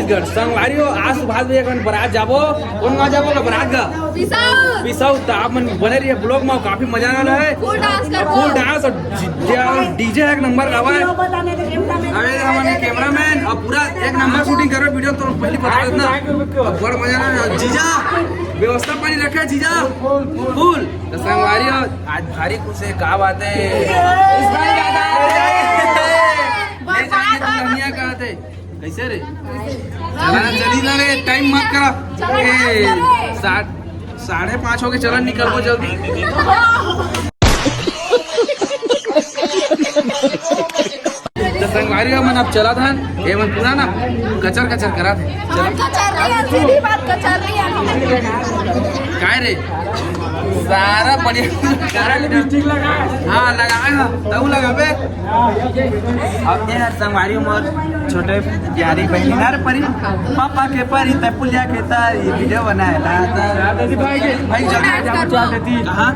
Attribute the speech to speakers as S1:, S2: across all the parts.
S1: छत्तीसगढ़ संगवारी हो आज सुभाष भैया का बारात जाबो कौन गाँव जाबो का बारात का पिसाऊ तो आप मन बने रहिए ब्लॉग में काफी मजा आने है फुल डांस और डीजे एक नंबर का है अरे हमारे कैमरामैन और पूरा एक नंबर शूटिंग करो वीडियो तो पहले बता देना बड़ा मजा आना जीजा व्यवस्था पानी रखे जीजा फुल तो संगवारी हो आज भारी खुश है क्या बात है कैसे रे जल्दी ना रे टाइम मत करा 5:30 हो के चलन निकल वो जल्दी तो संगवारी मन अब चला था ये मन पूरा ना कचर कचर करा थे काय रे सारा बढ़िया सारा लिपस्टिक लगा हाँ लगाएगा तब लगाबे अब ये संगवारी मोर छोटे प्यारी बहनी नार परी पापा के परी ते पुलिया के तारी वीडियो बनाए दादी भाई के भाई जल्दी जा देती हां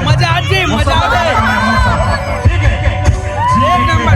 S1: मजा आ जी मजा आ गए ठीक है एक नंबर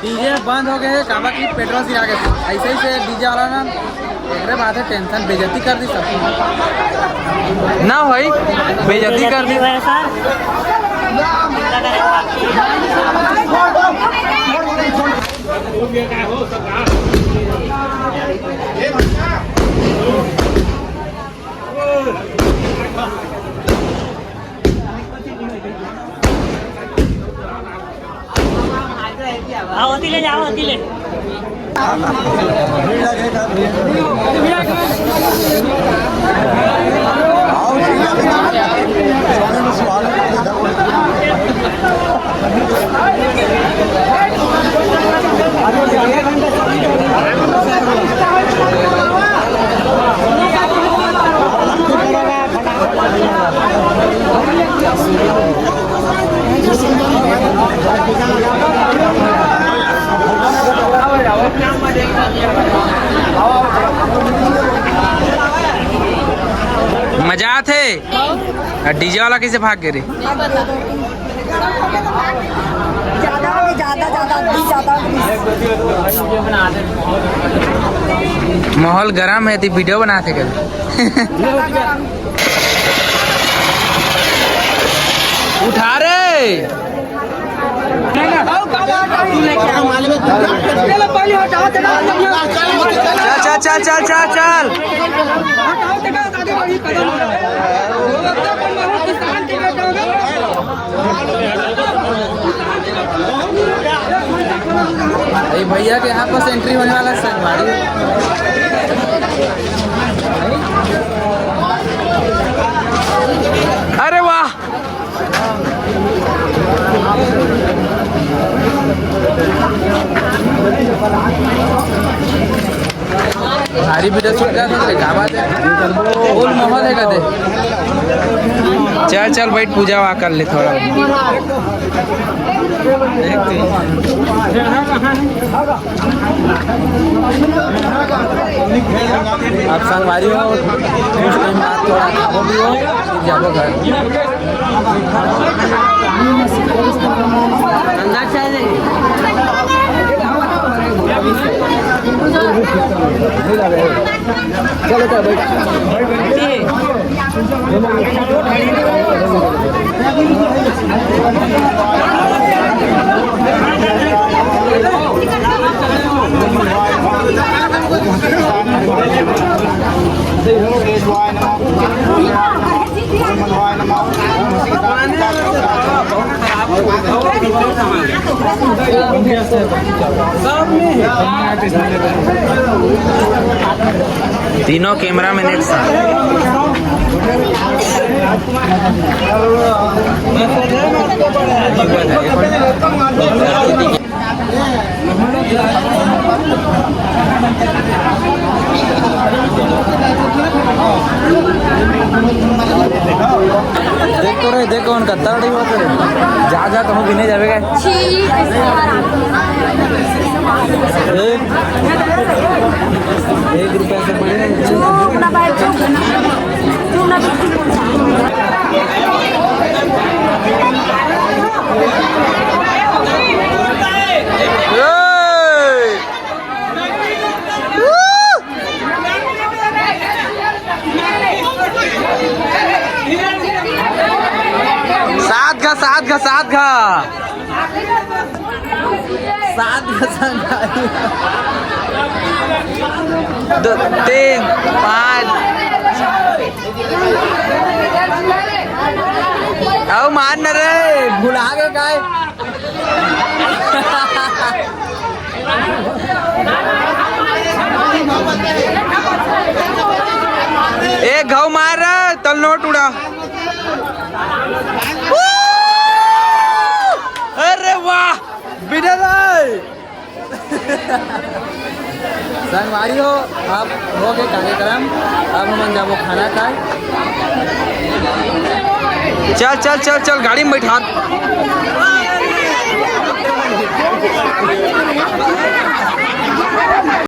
S2: डीजे बंद हो गए काबा की पेट्रोल गिरा के ऐसे ही से डीजे वाला ना एक बात है टेंशन बेइज्जती कर दी सब
S1: ना भाई बेइज्जती कर दी
S3: होती ले जाओ होती ले
S1: मजा थे डीजे वाला कैसे भाग गए रे माहौल गरम है तो वीडियो बनाते कर उठा रे चल चल चल चल चल चल
S2: भैया के यहाँ पर एंट्री होने वाला है गाड़ी
S1: अरे वाह
S2: भारी वीडियो शूट कर रहे क्या बात है फुल माहौल है कहते
S1: चल चल भाई पूजा वहाँ कर ले थोड़ा
S2: आप संगवारी हो कुछ टाइम बाद थोड़ा खाबो भी हो फिर जाबो घर अंदर चले चलो चलो
S1: तीनों कैमरा मैन एक साथ
S2: देखो रे देखो उनका तड़ी होते जा जा कहूँ भी नहीं जाएगा एक रुपया से पड़े
S1: साथ घा 2 3 5 आओ मान न रे
S2: भुला गए काय
S1: एक घाव मार तल नोट उड़ा अरे वाह
S2: संगवारी हो आप हो गए कार्यक्रम अब हम जाबो खाना खाए
S1: चल चल चल चल गाड़ी में बैठा